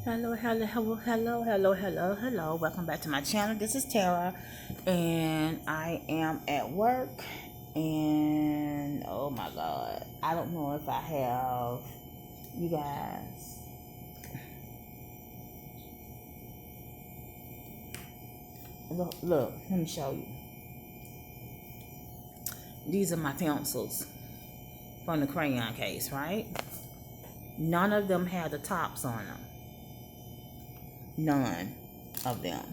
Hello, hello, hello, hello, hello, hello, hello. Welcome back to my channel. This is Tara, and I am at work. And oh my God, I don't know if I have you guys. Look, let me show you. These are my pencils from the crayon case, right? None of them had the tops on them. None of them.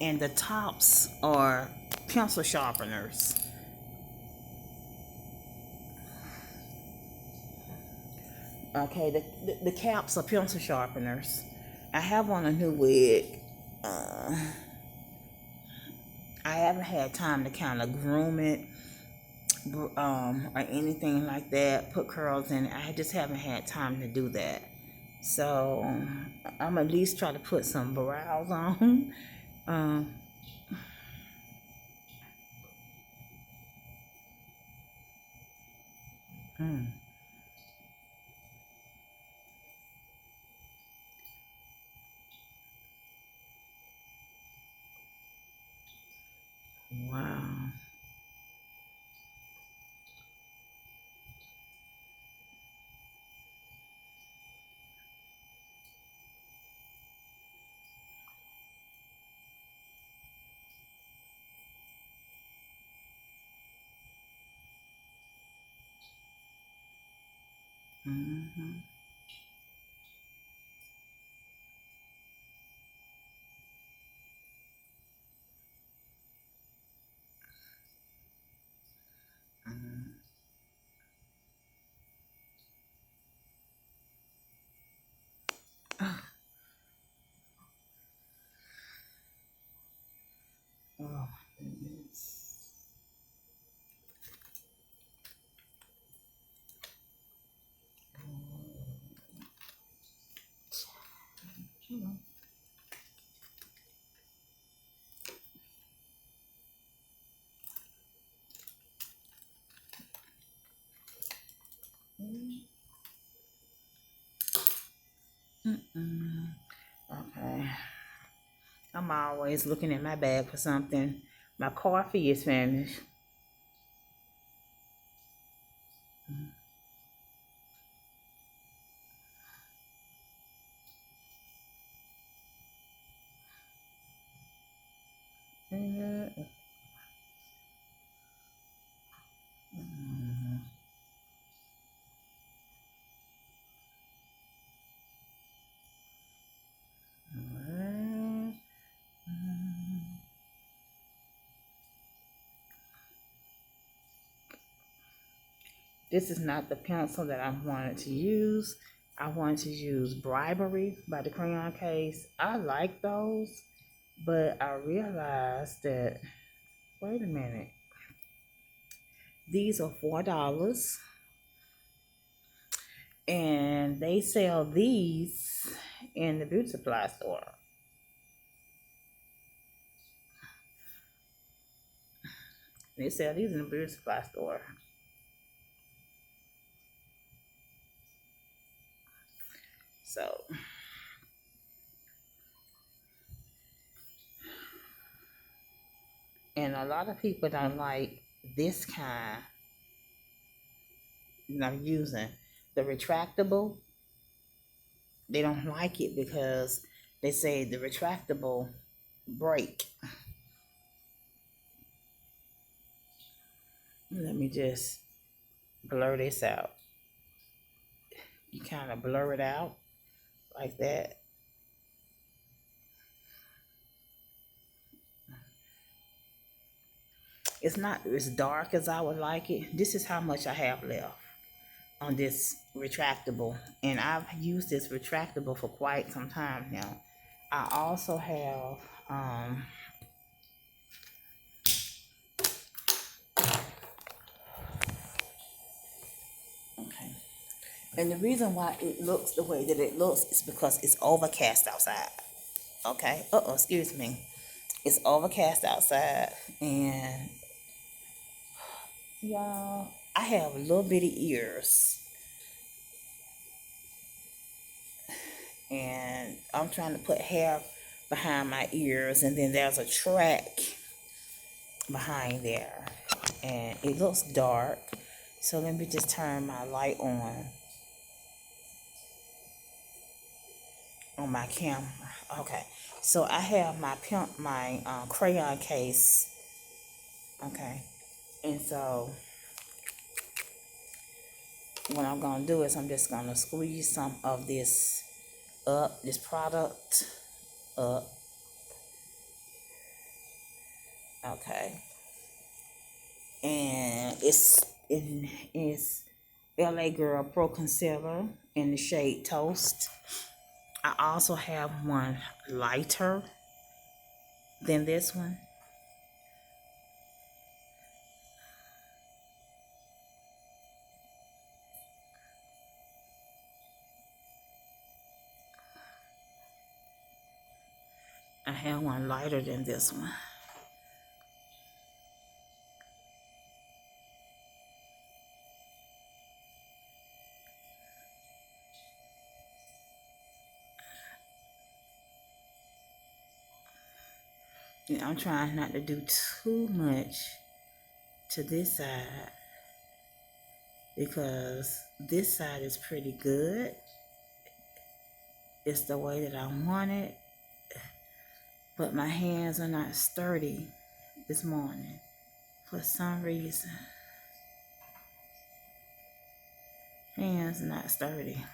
And the tops are pencil sharpeners. Okay, the caps are pencil sharpeners. I have on a new wig. I haven't had time to kind of groom it or anything like that, put curls in it. I just haven't had time to do that. So I'm at least try to put some brows on. Wow. Mm-hmm. Oh my goodness. Okay. I'm always looking in my bag for something. My coffee is finished. This is not the pencil that I wanted to use. I wanted to use Bribery by the Crayon Case. I like those, but I realized that, wait a minute, these are $4, and they sell these in the beauty supply store. They sell these in the beauty supply store. So, and a lot of people don't like this kind that I'm using. The retractable, they don't like it because they say the retractable break. Let me just blur this out. You kind of blur it out like that. It's not as dark as I would like it. This is how much I have left on this retractable, and I've used this retractable for quite some time now. I also have okay, and the reason why it looks the way that it looks is because it's overcast outside. Okay, excuse me, it's overcast outside, and y'all, I have little bitty ears. And I'm trying to put hair behind my ears, and then there's a track behind there, and it looks dark. So let me just turn my light on my camera. Okay, so I have my crayon case. Okay, and so what I'm gonna do is I'm just gonna squeeze some of this product up. Okay, and it's LA Girl Pro Concealer in the shade Toast. I also have one lighter than this one. I have one lighter than this one. And I'm trying not to do too much to this side because this side is pretty good. It's the way that I want it, but my hands are not sturdy this morning for some reason. Hands not sturdy.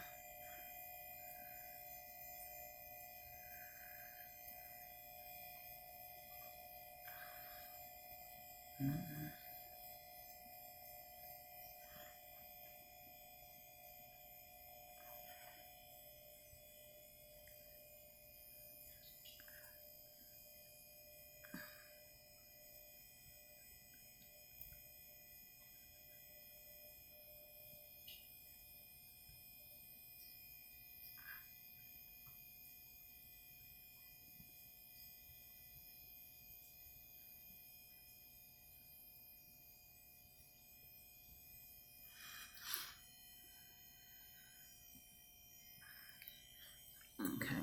Okay.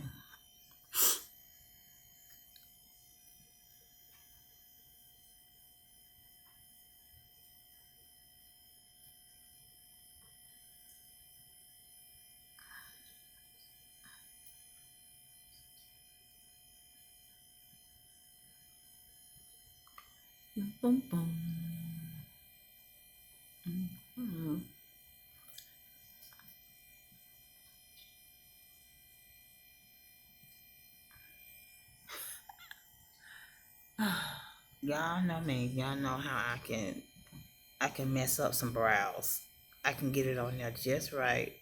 Boom, boom. Mm-hmm. Y'all know me. Y'all know how I can mess up some brows. I can get it on there just right.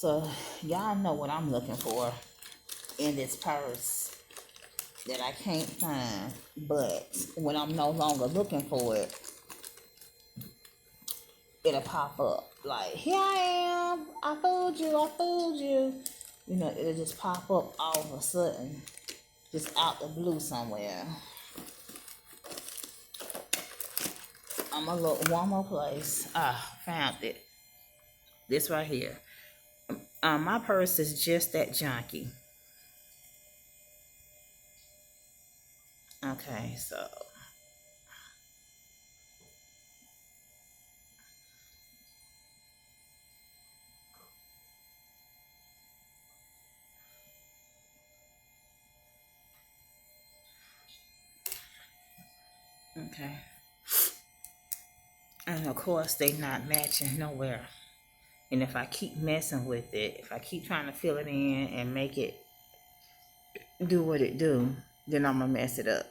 So y'all know what I'm looking for in this purse that I can't find. But when I'm no longer looking for it, it'll pop up. Like, here I am. I fooled you. I fooled you. You know, it'll just pop up all of a sudden. Just out the blue somewhere. I'm gonna look one more place. Ah, found it. This right here. My purse is just that junky. Okay, so okay. And of course they not matching nowhere. And if I keep messing with it, if I keep trying to fill it in and make it do what it do, then I'm gonna mess it up.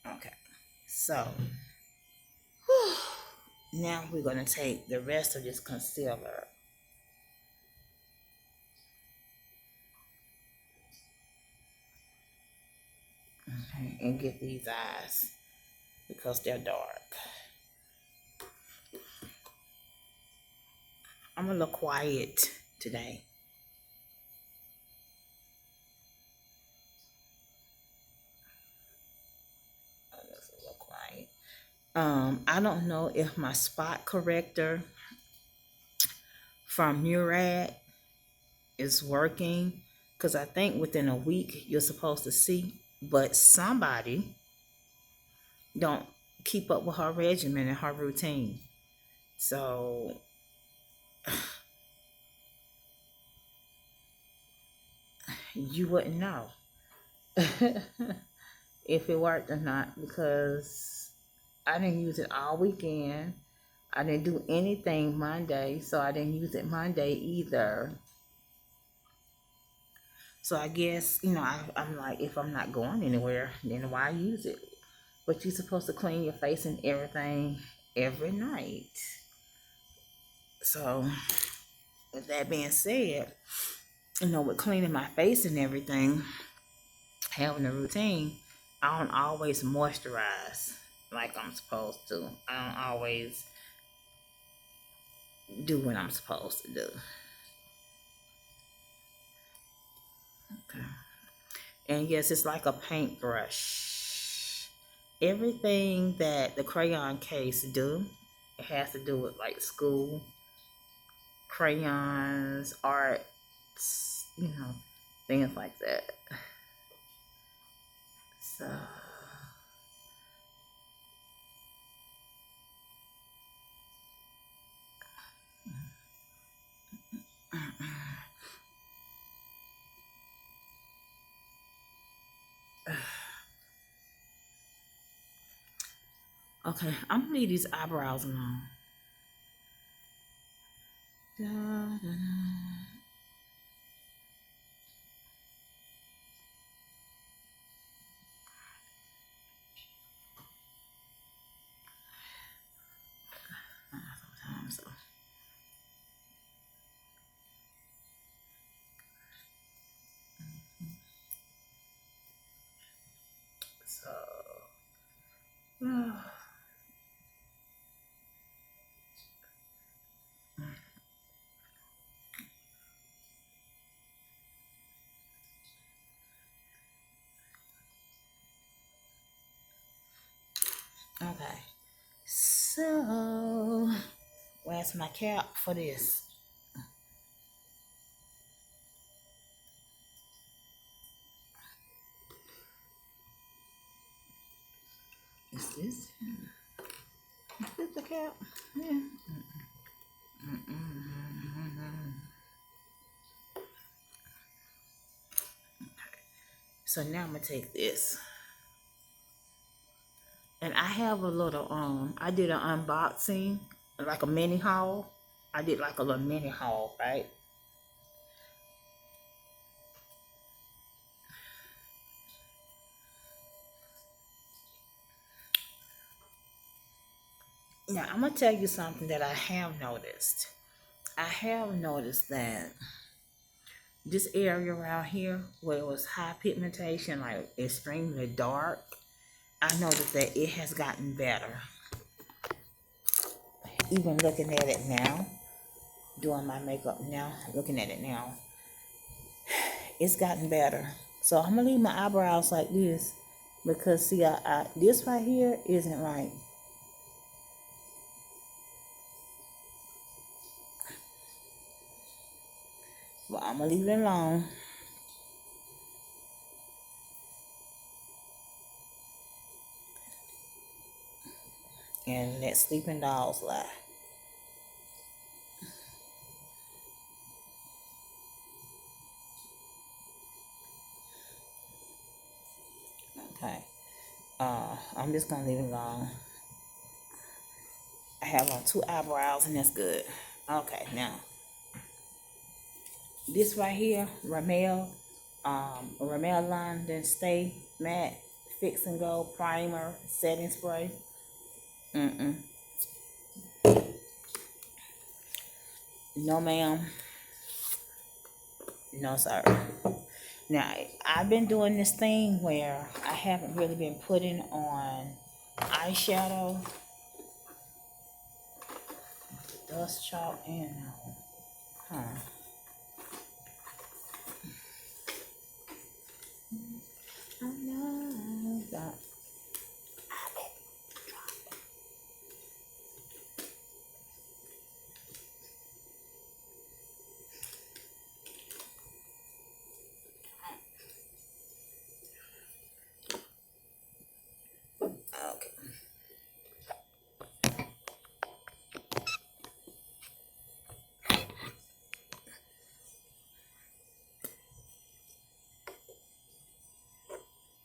Okay. So now we're gonna take the rest of this concealer. Okay, and get these eyes because they're dark. I'm a little quiet today. That's a little quiet. I don't know if my spot corrector from Murad is working because I think within a week you're supposed to see, but somebody don't keep up with her regimen and her routine. So you wouldn't know if it worked or not because I didn't use it all weekend. I didn't do anything Monday, so I didn't use it Monday either. So I guess, I'm like, if I'm not going anywhere, then why use it? But you're supposed to clean your face and everything every night. So, with that being said, with cleaning my face and everything, having a routine, I don't always moisturize like I'm supposed to. I don't always do what I'm supposed to do. Okay. And yes, it's like a paintbrush. Everything that the crayon case do, it has to do with like school, crayons, arts, things like that. So okay, I'm gonna leave these eyebrows alone. Da, da, da. Sometimes so. So Okay. So, where's my cap for this? Is this? Is this the cap? Yeah. So now I'm gonna take this, and I have a little I did an unboxing, like a mini haul. I did like a little mini haul, right? Now I'm gonna tell you something that I have noticed. I have noticed that this area around here where it was high pigmentation, like extremely dark, I noticed that it has gotten better. Even looking at it now, doing my makeup now, looking at it now, it's gotten better. So I'm gonna leave my eyebrows like this because see, this right here isn't right. But I'm gonna leave it alone. And let sleeping dogs lie. Okay. I'm just gonna leave it alone. I have on two eyebrows and that's good. Okay, now this right here, Ramel London Stay Matte Fix and Go Primer Setting Spray. Mm-mm. No ma'am. No sir. Now I've been doing this thing where I haven't really been putting on eyeshadow, dust chalk, and huh. I know that. Okay.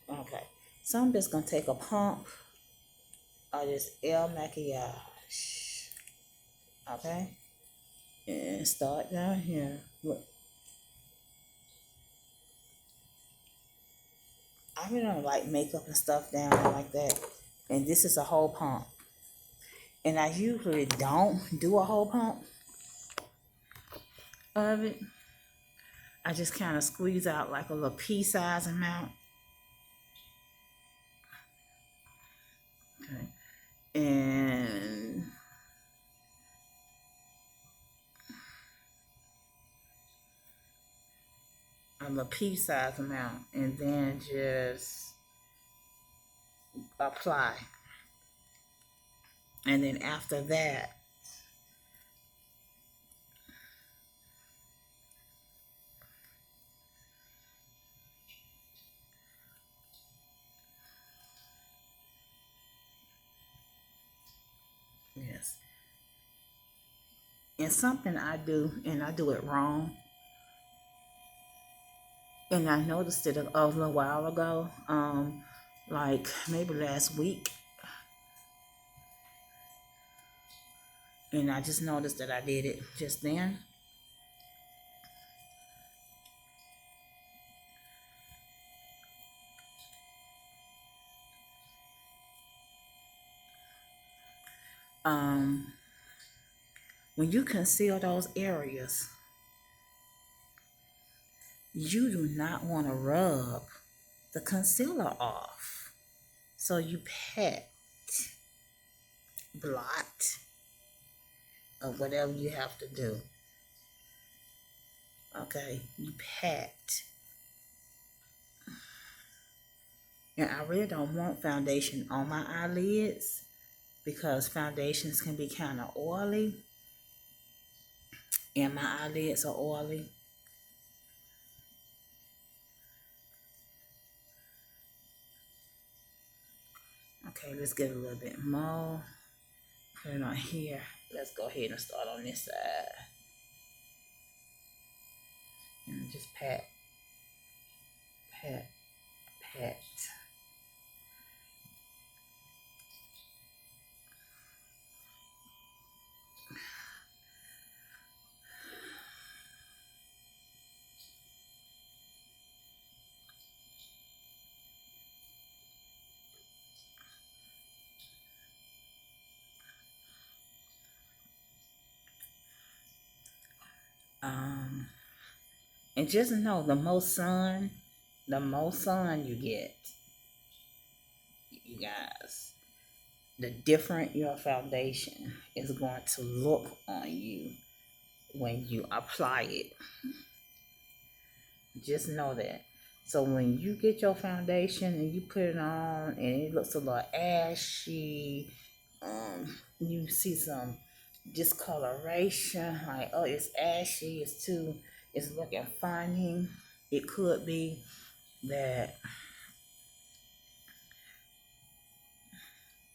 Okay. So I'm just gonna take a pump of this Makiage. Okay. And start down here. Look. I really don't like makeup and stuff down there like that. And this is a whole pump. And I usually don't do a whole pump of it. I just kind of squeeze out like a little pea size amount. Okay. And a little pea size amount. And then just apply. And then after that, yes. And something I do, and I do it wrong, and I noticed it a little while ago, like maybe last week, and I just noticed that I did it just then. Um, when you conceal those areas, you do not want to rub the concealer off. So you pat, blot, or whatever you have to do. Okay, you pat. And I really don't want foundation on my eyelids because foundations can be kind of oily, and my eyelids are oily. Okay, let's get a little bit more. Put it on here. Let's go ahead and start on this side. And just pat, pat, pat. And just know the more sun you get, you guys, the different your foundation is going to look on you when you apply it. Just know that. So when you get your foundation and you put it on and it looks a little ashy, you see some discoloration, like, oh, it's ashy, it's looking funny. It could be that,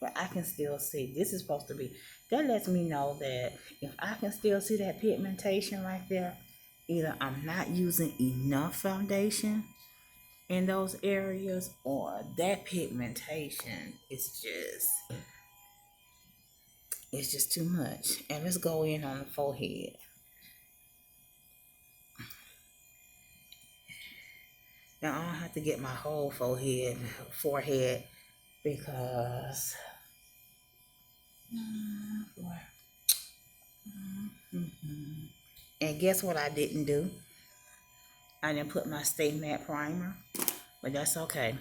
but I can still see. This is supposed to be, that lets me know that if I can still see that pigmentation right there, either I'm not using enough foundation in those areas, or that pigmentation is just too much. And let's go in on the forehead. Now I don't have to get my whole forehead, because and guess what I didn't do? I didn't put my Stay Matte primer, but that's okay.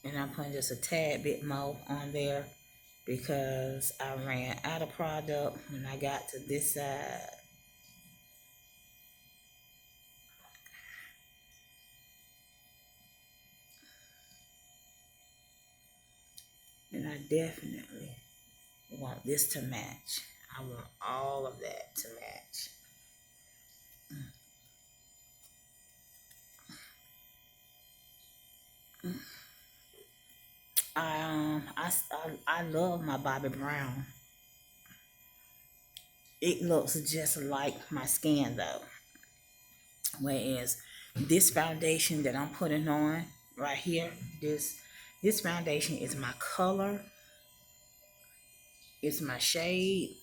And I'm putting just a tad bit more on there because I ran out of product when I got to this side. And I definitely want this to match. I want all of that to match. I love my Bobbi Brown. It looks just like my skin though. Whereas this foundation that I'm putting on right here, this foundation is my color. It's my shade.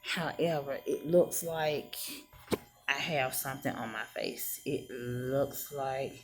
However, it looks like I have something on my face. It looks like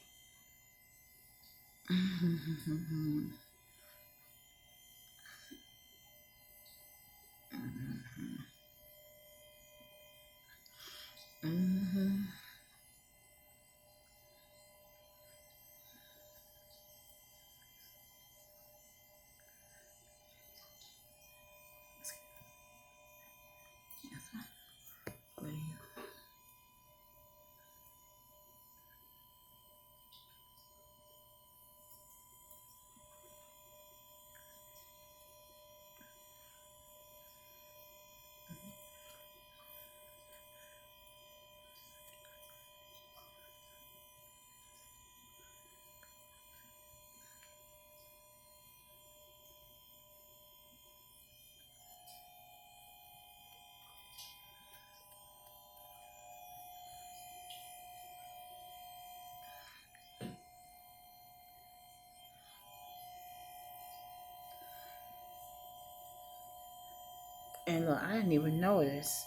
and look, I didn't even notice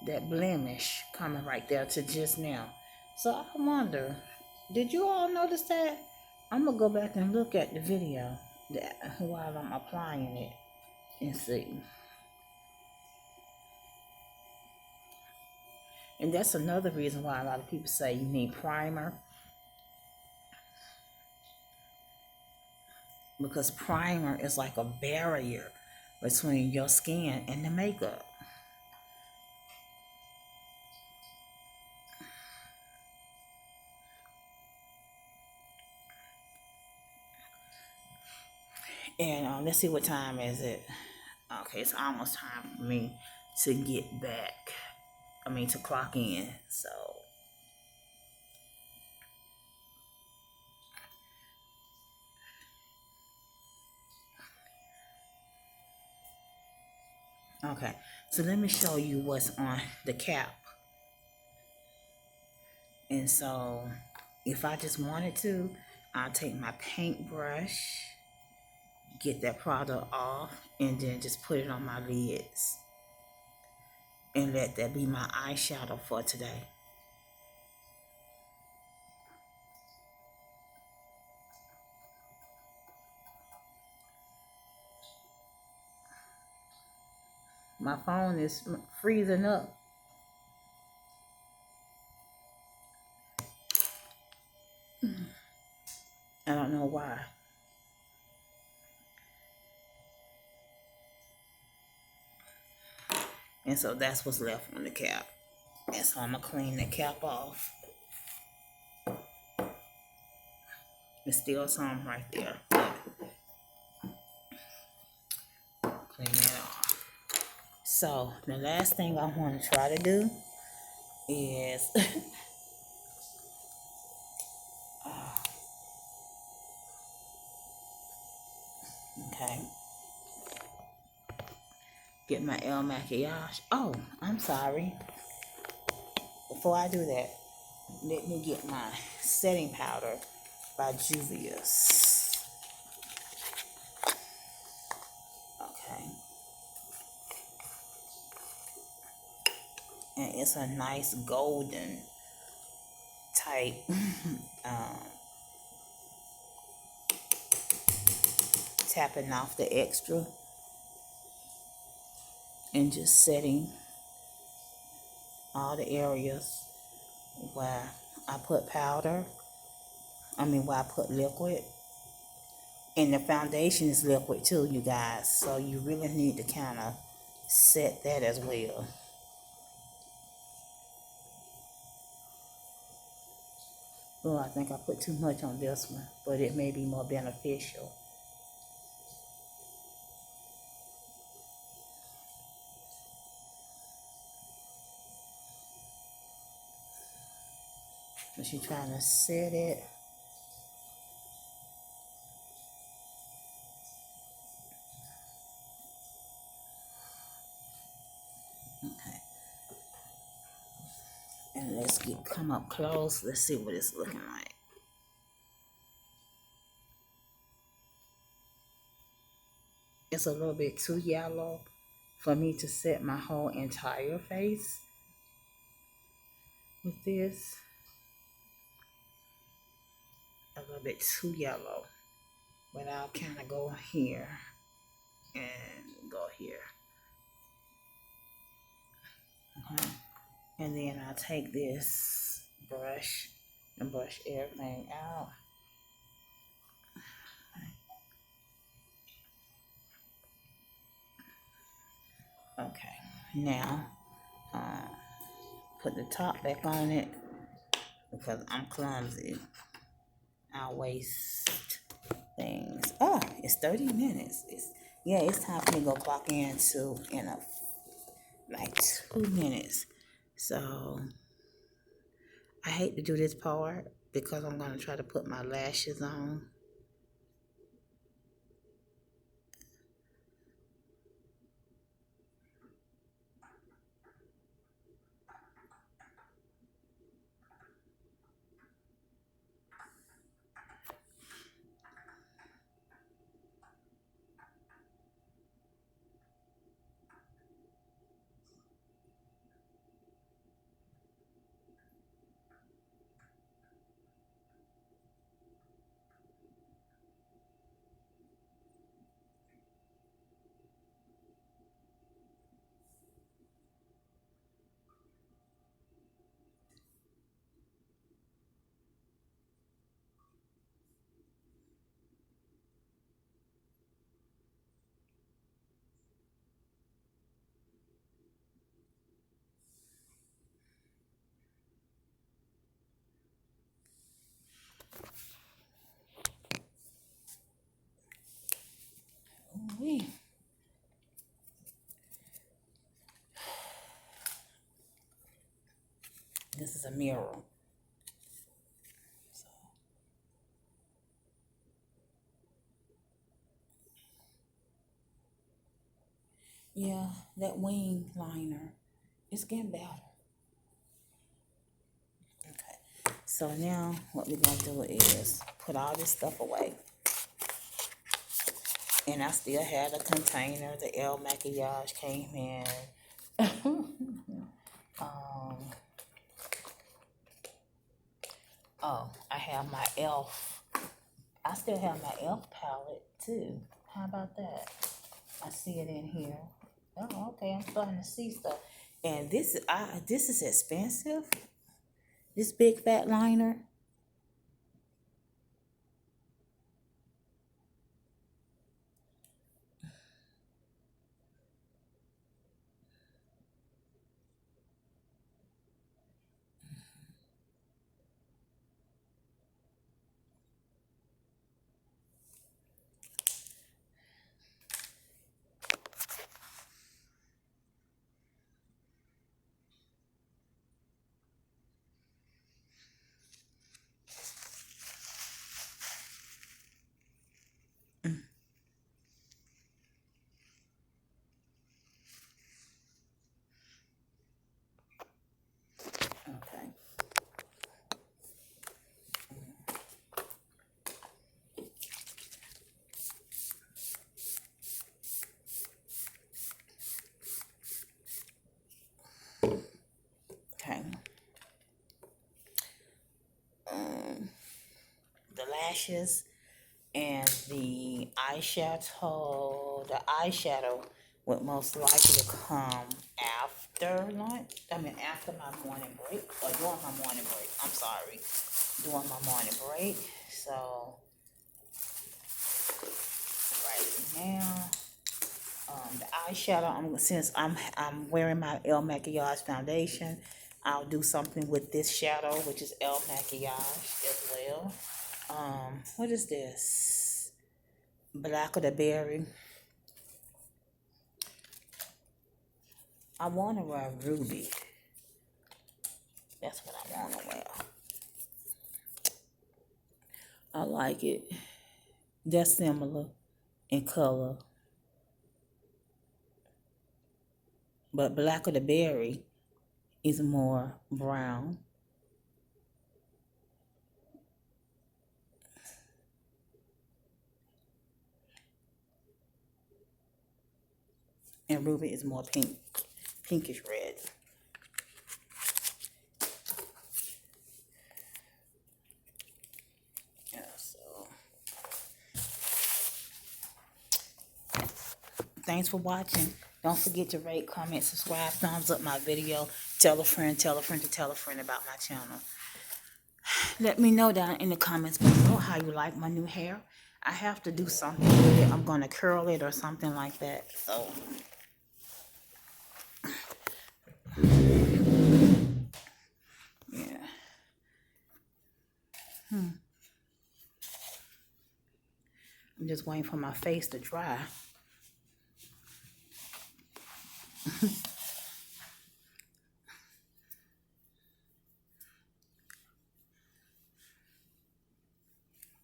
that blemish coming right there to just now. So I wonder, did you all notice that? I'm gonna go back and look at the video while I'm applying it and see. And that's another reason why a lot of people say you need primer, because primer is like a barrier between your skin and the makeup. And let's see, what time is it? Okay, it's almost time for me to get back. I mean, to clock in. So, okay. So let me show you what's on the cap. And so, if I just wanted to, I'll take my paintbrush, get that product off, and then just put it on my lids. And let that be my eyeshadow for today. My phone is freezing up. I don't know why. And so that's what's left on the cap. And so I'm going to clean the cap off. There's still some right there. Clean that off. So the last thing I want to try to do is okay, get my Makiage. Oh, I'm sorry. Before I do that, let me get my setting powder by Juvia's. Okay. And it's a nice golden type tapping off the extra and just setting all the areas where I put powder. Where I put liquid. And the foundation is liquid too, you guys. So you really need to kind of set that as well. Oh, I think I put too much on this one, but it may be more beneficial. But you're trying to set it. Okay. And let's come up close. Let's see what it's looking like. It's a little bit too yellow for me to set my whole entire face with this. A little bit too yellow. But I'll kind of go here and go here. Okay. And then I'll take this brush and brush everything out. Okay, now put the top back on it because I'm clumsy. I'll waste things. Oh, it's 30 minutes. It's time for me to go clock in like 2 minutes. So I hate to do this part because I'm going to try to put my lashes on. This is a mirror. So, yeah, that wing liner is getting better. Okay. So now what we're going to do is put all this stuff away. And I still have the container. The L Makiage came in. Oh, I have my e.l.f. I still have my e.l.f. palette too. How about that? I see it in here. Oh, okay. I'm starting to see stuff. And this is expensive. This big fat liner. Okay. Okay. The lashes and the eyeshadow. The eyeshadow would most likely come after lunch. I mean, after my morning break, or during my morning break. I'm sorry, during my morning break. So right now, the eyeshadow. Since I'm wearing my L Makiage foundation, I'll do something with this shadow, which is L Makiage as well. What is this? Black of the Berry. I want to wear ruby. That's what I want to wear. I like it. They're similar in color. But Black of the Berry is more brown. And ruby is more pink, pinkish red. Yeah, so thanks for watching. Don't forget to rate, comment, subscribe, thumbs up my video. Tell a friend to tell a friend about my channel. Let me know down in the comments below how you like my new hair. I have to do something with it. I'm going to curl it or something like that. So yeah. I'm just waiting for my face to dry.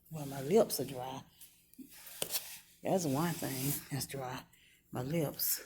Well, my lips are dry. That's one thing that's dry. My lips.